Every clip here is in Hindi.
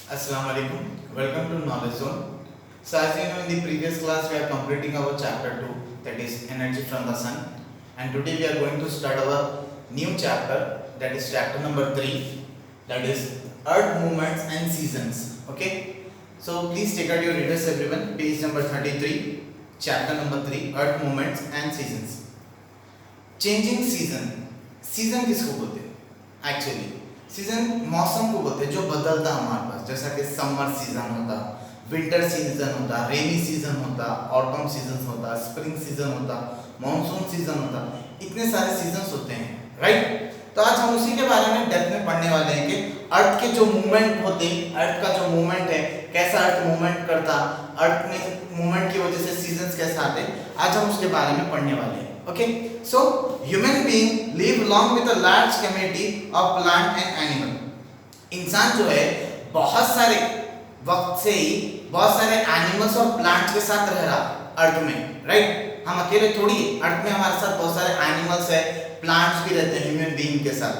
Assalamu alaikum. Welcome to Knowledge Zone. So as you know, in the previous class we are completing our chapter 2, that is energy from the sun, and today we are going to start our new chapter, that is chapter number 3, that is earth movements and seasons. Okay, so please take out your readers everyone, page number 33, chapter number 3, earth movements and seasons. Changing season किसको बोलते हैं? एक्चुअली सीजन मौसम को बोलते हैं जो बदलता हमारे पास, जैसा कि समर सीजन होता, विंटर सीजन होता, रेनी सीजन होता, ऑटम सीजन होता, स्प्रिंग सीजन होता, मॉनसून सीजन होता, इतने सारे सीजन्स होते हैं, राइट। तो आज हम उसी के बारे में डेप्थ में पढ़ने वाले हैं कि अर्थ के जो मूवमेंट होते हैं, अर्थ का जो मूवमेंट है, कैसा अर्थ मूवमेंट करता, अर्थ में मूवमेंट की वजह से सीजन्स कैसे आते, आज हम उसके बारे में पढ़ने वाले हैं। Okay, so human being live along with a large community of plant and animal. इंसान जो है बहुत सारे वक्त से ही बहुत सारे एनिमल्स और प्लांट्स के साथ रह रहा अर्थ में, राइट। हम अकेले थोड़ी, अर्थ में हमारे साथ बहुत सारे एनिमल्स है, प्लांट्स भी रहते हैं ह्यूमन बीइंग के साथ।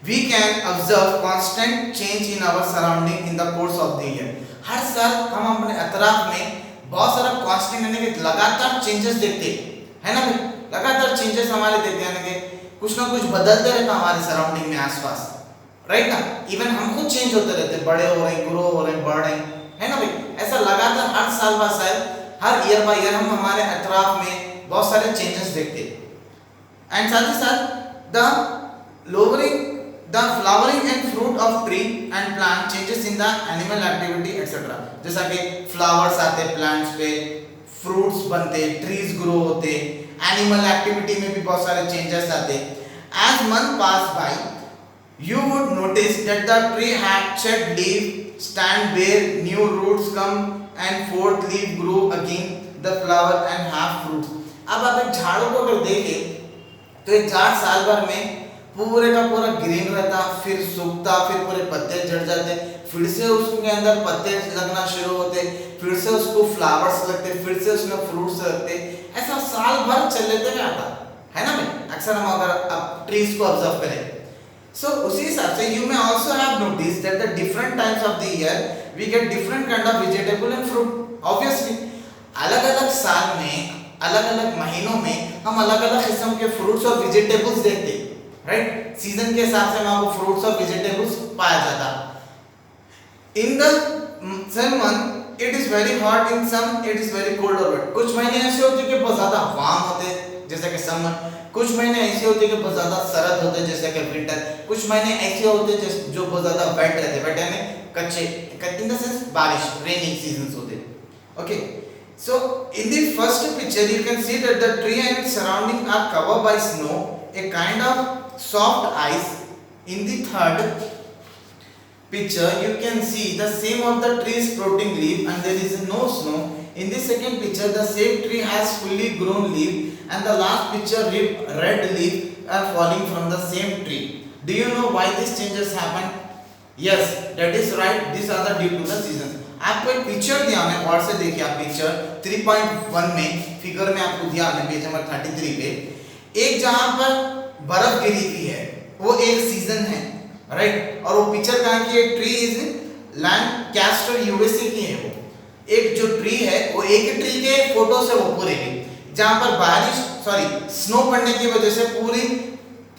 We can observe constant change in our surrounding in the course of the year. हर साल हम अपने अतराफ में बहुत सारा कांस्टेंट यानी कि लगातार चेंजेस देखते हैं ना भाई, लगातार चेंजेस हमारे देखते हैं कि कुछ ना कुछ बदलते रहता हमारे सराउंडिंग में आसपास, राइट ना। इवन हम खुद चेंज होते रहते, बड़े हो रहे, ग्रो हो रहे, बढ़ रहे, है ना भाई। ऐसा लगातार हर साल बाद साल, हर ईयर बाय ईयर हम हमारे अतराफ में बहुत सारे चेंजेस देखते हैं। एंड साथ ही साथ the flowering and fruit of tree and plant changes in the animal activity etcetera. जैसा कि फ्लावर्स आते प्लांट्स पे, फ्रूट्स बनते, ट्रीज ग्रो होते, एनिमल एक्टिविटी में भी बहुत सारे चेंजेस आते। As month pass by you would notice that the tree had shed leaf stand bare, new roots come and fourth leaf grow again the flower and have fruit. अब आप एक झाड़ को अगर देखें तो एक झाड़ साल भर में पूरे का पूरा ग्रीन रहता, फिर सूखता, फिर पूरे पत्ते झड़ जाते, फिर से उसके अंदर पत्ते लगना शुरू होते, फिर से उसको फ्लावर्स लगते, फिर से उसमें फ्रूट्स लगते, ऐसा साल भर चल लेते जाता है ना भाई। अक्सर हम अगर आप ट्रीज को ऑब्जर्व करें, सो उसी हिसाब से you may also have notice that the different times of the year we get different kind of vegetable and fruit. Obviously अलग-अलग साल में, अलग-अलग महीनों में हम अलग-अलग किस्म के फ्रूट्स और वेजिटेबल्स देखते हैं, राइट। सीजन के हिसाब से हमको फ्रूट्स और वेजिटेबल्स पाया जाता। In the some month it is very hot, in some it is very cold और वेट। कुछ महीने ऐसे होते हैं कि बहुत ज्यादा वार्म होते हैं जैसे कि समर, कुछ महीने ऐसे होते हैं कि बहुत ज्यादा सर्द होते हैं जैसे कि विंटर, कुछ महीने ऐसे होते हैं जो बहुत ज्यादा वेट रहते हैं, वेट यानी कच्चे, इन द सेंस बारिश, रेनिंग सीजंस होते हैं। Okay, so in the first picture you can see that the tree and its surrounding are covered by snow, a kind of soft ice. In the third picture you can see the same of the tree sprouting leaf and there is no snow. In the second picture the same tree has fully grown leaf and the last picture red leaf are falling from the same tree. Do you know why these changes happen? Yes, that is right, these are the due to the seasons. आपको एक पिक्चर दिया हमने, और से देखिए आप पिक्चर 3.1 में फिगर में आपको दिया हमने पेज नंबर 33 पे, एक जहां पर बर्फ गिरी हुई है वो एक सीजन है, राइट। और वो पिक्चर कहां की है? ट्री इज लैंकास्टर यूएसए की है। वो एक जो ट्री है वो एक ट्री के फोटो से वो पूरे है, जहां पर स्नो पड़ने की वजह से पूरी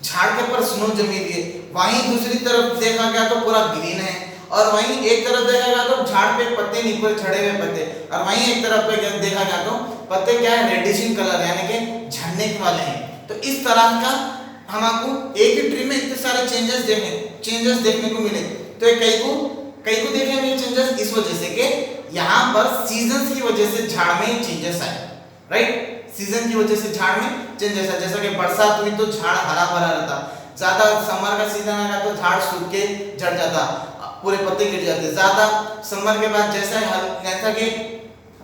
झाड़ के ऊपर स्नो जमी हुई है। वहीं दूसरी तरफ देखा गया तो पूरा ग्रीन है, और वहीं एक तरफ देखा गया तो झाड़ पे पत्ते नहीं, पूरे झड़े हुए पत्ते, और वहीं एक तरफ पे देखा गया तो पत्ते क्या है, रेडिश कलर यानी कि झड़ने वाले हैं। तो इस तरह का हमको एक ही ट्री में इतने सारे चेंजेस देखने को मिले। तो कई को देखने में चेंजेस इस वजह से कि यहाँ पर सीजन की वजह से झाड़ में चेंजेस आए, राइट। सीजन की वजह से झाड़ में चेंजेस आए, जैसा कि बरसात हुई तो झाड़ हरा भरा रहता, ज्यादा समर का सीजन आएगा तो झाड़ सूख के झड़ जाता, पूरे पत्ते गिर जाते। ज्यादा समर के बाद जैसा कि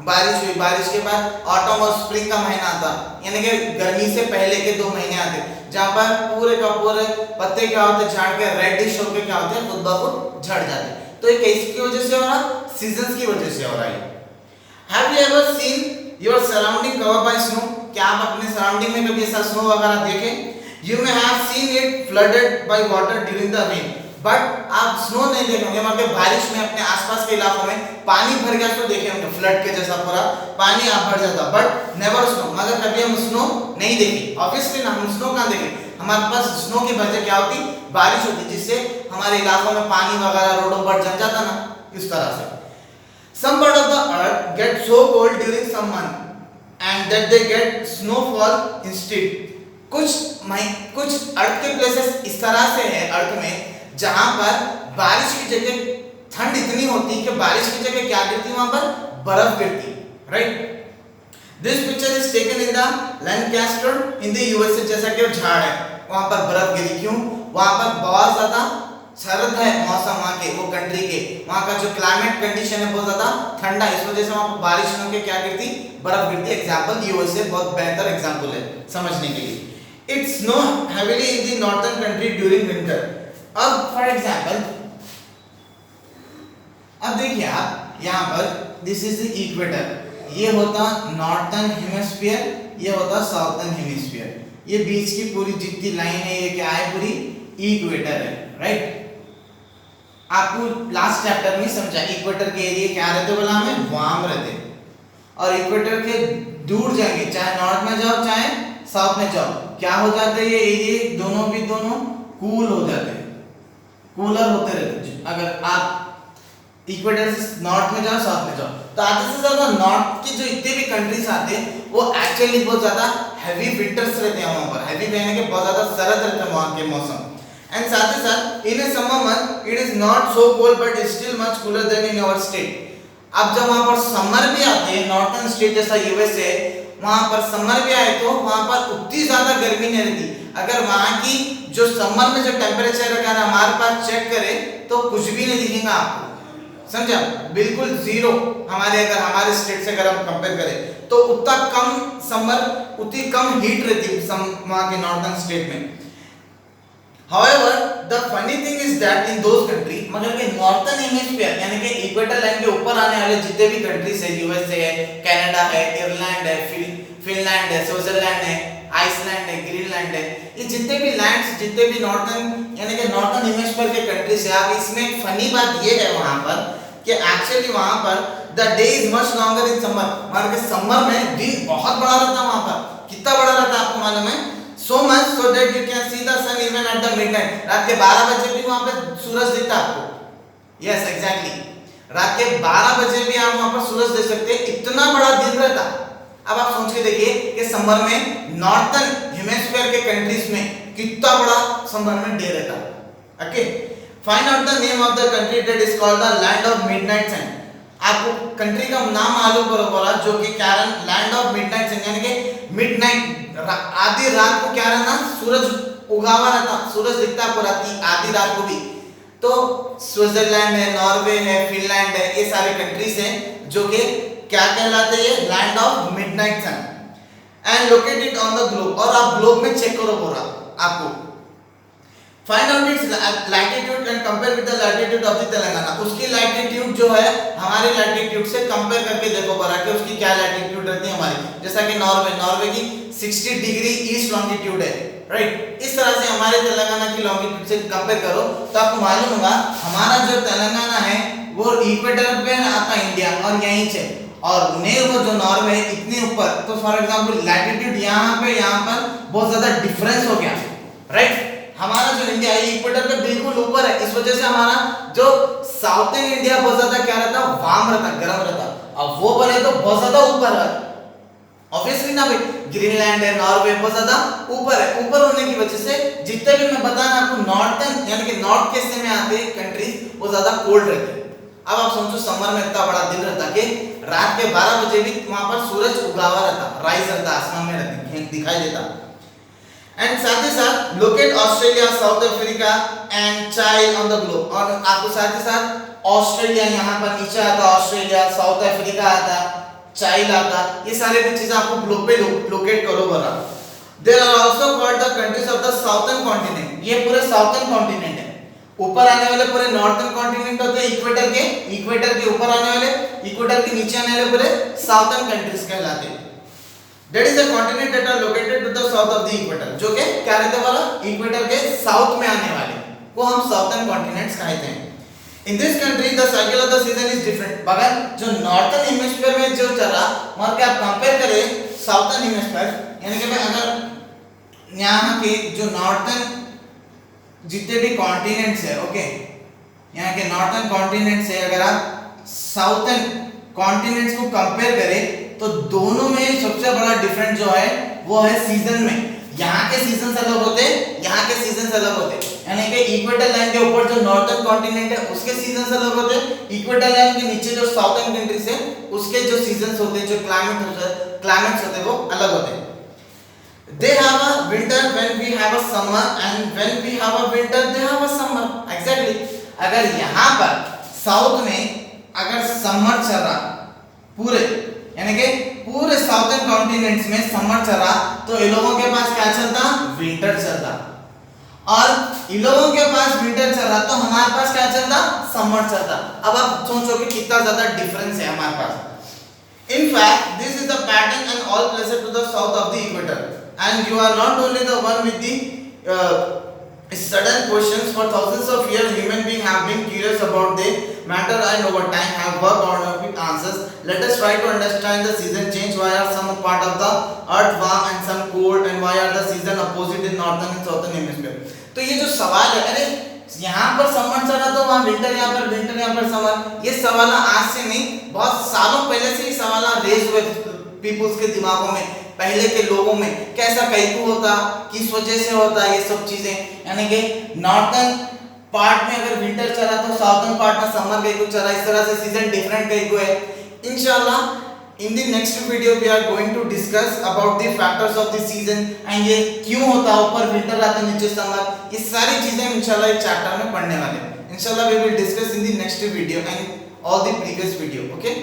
बारिश हुई, बारिश के बाद ऑटम और स्प्रिंग का महीना आता, यानी कि गर्मी से पहले के 2 महीने आते, जहां पर पूरे का पूरे पत्ते क्या होते, झाड़ के रेडिश होके क्या होते हैं, खुद ब खुद झड़ जाते। तो ये किसकी वजह से हो रहा? सीजन्स की वजह से हो रहा है। Have you ever seen your surrounding covered by snow? क्या आप अपने सराउंडिंग में कभी ऐसा स्नो वगैरह देखे? You may have seen it flooded by water during the rain. But आप स्नो नहीं देखे होंगे, वहां पे बारिश में अपने आसपास के इलाकों में पानी भर गया तो देखे होंगे फ्लड के जैसा पूरा पानी आप भर जाता, बट नेवर स्नो, मगर कभी हम स्नो नहीं देखे। ऑब्वियसली ना, हम स्नो कहां देखे, हमारे पास स्नो की वजह क्या होती, बारिश होती, जिससे हमारे इलाकों में पानी वगैरह रोडों पर जम जाता ना, इस तरह से। Some part of the earth get so cold during some month and that they get snowfall instead. कुछ अर्थ के प्लेसेस इस तरह से है अर्थ में जहां पर बारिश की जगह ठंड इतनी होती कि बारिश की जगह क्या गिरती, वहां पर बर्फ गिरती, right. This picture is taken in the Lancaster in the USA, जैसा कि झाड़ है वहां पर बर्फ गिरी, क्यों, वहां पर बहुत ज्यादा सर्द है मौसम, वहां के वो कंट्री के, वहां का जो क्लाइमेट कंडीशन है बहुत ज्यादा ठंडा, इस वजह से वहां पर बारिश होके क्या गिरती, बर्फ गिरती। एग्जांपल यूएसए बहुत बेहतर एग्जांपल है समझने के लिए। It snow heavily in the northern country during winter. अब फॉर एग्जांपल अब देखिए आप यहाँ पर दिस इज द इक्वेटर, ये होता नॉर्थर्न हेमिस्फीयर, ये होता साउथर्न हेमिस्फीयर, ये बीच की पूरी जितनी लाइन है ये क्या है, पूरी इक्वेटर है, राइट। आपको लास्ट चैप्टर में समझा इक्वेटर के एरिया क्या रहते बोला हमें, वार्म रहते, और इक्वेटर के दूर जाएंगे चाहे नॉर्थ में जाओ चाहे साउथ में जाओ, क्या हो जाते हैं ये एरिया दोनों कूल हो जाते हैं, कूलर होते रहते। अगर आप इक्वेटर से नॉर्थ में जाओ साउथ में जाओ, तो आधे से ज्यादा नॉर्थ के जो इतने भी कंट्रीज आते हैं वो एक्चुअली बहुत ज्यादा हैवी विंटर्स रहते हैं वहां पर, हैवी यानी कि बहुत ज्यादा सर्द रहते हैं वहां के मौसम। एंड साथ ही साथ in a summer month it is not so cold but still much cooler than in our state. अब जब वहां पर समर भी आते हैं, नॉर्थर्न स्टेट जैसा यूएसए, वहां पर समर भी आए तो वहां पर उतनी ज्यादा गर्मी नहीं रहती। अगर वहां की जो समर में जो टेम्परेचर अगर हमारे पास चेक करें तो कुछ भी नहीं दिखेगा आपको, समझा, बिल्कुल जीरो। हमारे अगर हमारे स्टेट से अगर हम कंपेयर करें तो उतना कम समर, उतनी कम हीट रहती है वहां के नॉर्थर्न स्टेट में। However, the funny thing is that in those country, मगर के नॉर्थर्न हेमिस्फीयर यानी कि इक्वेटर लाइन के ऊपर आने वाले जितने भी कंट्रीज है, यूएसए है, कनाडा है, आयरलैंड है, फिनलैंड है, स्विट्जरलैंड है, आइसलैंड है, ग्रीनलैंड है, ये जितने भी लैंड्स, जितने भी नॉर्थर्न यानी कि नॉर्थर्न हेमिस्फीयर के कंट्रीज है। अब इसमें एक फनी बात ये है वहां पर कि एक्चुअली वहां पर the day is much longer in summer, मतलब कि समर में दिन बहुत बड़ा रहता है वहां पर। कितना बड़ा रहता है आपको मालूम है? So much so that you can see the sun even at the midnight. रात के 12 बजे भी वहां पे सूरज दिखता है आपको। Yes, exactly. रात के 12 बजे भी आप वहां पर सूरज देख सकते हैं, इतना बड़ा दिन रहता। अब आप सोच के देखिए कि समर में नॉर्थर्न हेमिस्फीयर के कंट्रीज में कितना बड़ा समर में डे रहता। Okay, find out the name of the country that is called the land of midnight sun. आपको कंट्री का नाम मालूम करो बोला, जो कि क्या है, लैंड ऑफ मिडनाइट सन, यानी कि मिडनाइट आधी रात को क्या रहना, सूरज उगा हुआ रहता, सूरज दिखता है पूरी आधी रात को भी। तो स्विट्जरलैंड है, नॉर्वे है, फिनलैंड है, ये सारे कंट्रीज हैं जो कि क्या कहलाते हैं, land of midnight sun, and located on the globe. और आप ग्लोब में चेक करो बोला आपको, find out its latitude and compare with the latitude of the Telangana. उसकी लैटिट्यूड जो है हमारे लैटिट्यूड से कंपेयर करके देखो बोला कि उसकी क्या लैटिट्यूड रहती है हमारी। जैसा कि नॉर्वे की 60 डिग्री ईस्ट लॉन्गिट्यूड है, राइट। इस तरह से हमारे तेलंगाना की लॉन्गिट्यूड से कंपेयर करो तो आपको मालूम होगा हमारा जो तेलंगाना है वो इक्वेटर पे आता इंडिया और यहीं से, और उन्हें वो जो नॉर्वे है इतने ऊपर, तो फॉर एग्जांपल लैटिट्यूड यहाँ पर बहुत ज्यादा डिफरेंस हो गया, राइट। हमारा जो इंडिया है इक्वेटर पे बिल्कुल ऊपर है, इस वजह से हमारा जो साउथर्न इंडिया बहुत ज्यादा क्या रहता, वार्म रहता, गर्म रहता, अब वो बोले तो बहुत ज्यादा ऊपर है। ऑब्वियसली ना भाई, ग्रीनलैंड है, नॉर्वे बहुत ज्यादा ऊपर है। ऊपर होने की वजह से जितने भी मैं बता रहा आपको नॉर्थर्न यानी कि नॉर्थ के हिस्से में आते हैं कंट्रीज, वो ज्यादा कोल्ड रहते हैं। अब आप समझो समर में इतना बड़ा दिन रहता कि रात के 12 बजे भी वहां पर सूरज उगा हुआ रहता, राइज रहता, आसमान में रहती, दिखाई देता। एंड साथ ही साथ locate Australia, south Africa and child on the globe. और आपको साथ ही साथ ऑस्ट्रेलिया यहाँ पर नीचे आता, ऑस्ट्रेलिया, साउथ अफ्रीका आता, चाइल्ड आता, ये सारे भी चीजें आपको ग्लोब पे लोकेट करो बोला। There are also called the countries of the southern continent. ये पूरे साउथर्न कॉन्टिनेंट है, ऊपर आने वाले पूरे नॉर्थर्न कॉन्टिनेंट होते हैं इक्वेटर के ऊपर आने वाले, इक्वेटर के नीचे आने वाले पूरे साउथर्न कंट्रीज कहलाते हैं। That is the continent that are located to the south of the equator, जो कि क्या रहते वाला, इक्वेटर के साउथ में आने वाले, को हम साउथर्न कॉन्टिनेंट्स कहते हैं। In this country the cycle of the season is different. मगर जो नॉर्थर्न हेमिस्फीयर में जो चल रहा, मगर क्या आप कंपेयर करें साउथर्न हेमिस्फीयर, यानी कि अगर यहाँ के जो नॉर्थर्न जितने भी कॉन्टिनेंट्स है, ओके, यहाँ के नॉर्थर्न कॉन्टिनेंट्स है, अगर आप साउथर्न कॉन्टिनेंट्स को कंपेयर करें तो दोनों में सबसे बड़ा डिफरेंस जो है वो है सीजन में। यहाँ के सीजन अलग होते हैं, यहाँ के सीजन अलग होते हैं, यानी कि इक्वेटर लाइन के ऊपर जो नॉर्थर्न कॉन्टिनेंट है उसके सीजन अलग होते हैं, इक्वेटर लाइन के नीचे जो साउथर्न कंट्रीज है उसके जो सीजन होते हैं, जो क्लाइमेट्स होते हैं वो अलग होते हैं। They have a winter when we have a summer and when we have a winter they have a summer. Exactly. अगर यहाँ पर साउथ में अगर समर चल रहा पूरे, यानी कि पूरे साउथर्न कॉन्टिनेंट्स में समर चल रहा तो इन लोगों के पास क्या चलता, विंटर चलता, और इन लोगों के पास विंटर चल रहा तो हमारे पास क्या चलता, समर चलता। अब आप सोचो कि कितना ज्यादा डिफरेंस है हमारे पास। In fact, this is the pattern in all places to the south of the equator, and you are not only the one with the sudden questions. For thousands of years, human beings have been curious about the matter and over time have worked on its answers. Let us try to understand the season change. Why are some part of the earth warm and some cold, and why are the season opposite in northern and southern hemisphere? तो ये जो सवाल है, अरे यहाँ पर समर चला तो वहाँ विंटर, यहाँ पर विंटर, यहाँ पर समर, ये सवाल आज से नहीं बहुत सालों पहले से ही सवाल रेज हुए पीपल्स के दिमागों में, पहले के लोगों में, कैसा कैकू होता, किस वजह से होता, ये सब चीजें, यानी कि नॉर्थर्न पार्ट में अगर विंटर चला तो साउथर्न पार्ट में समर कैकू चला, इस तरह से सीजन डिफरेंट कैकू है। इंशाल्लाह in the next video we are going to discuss about the factors of the season and ये क्यों होता है, ऊपर विंटर आता है नीचे समर, ये सारी चीजें इंशाल्लाह इस चैप्टर में पढ़ने वाले हैं। इंशाल्लाह we will discuss in the next video and all the previous video, okay।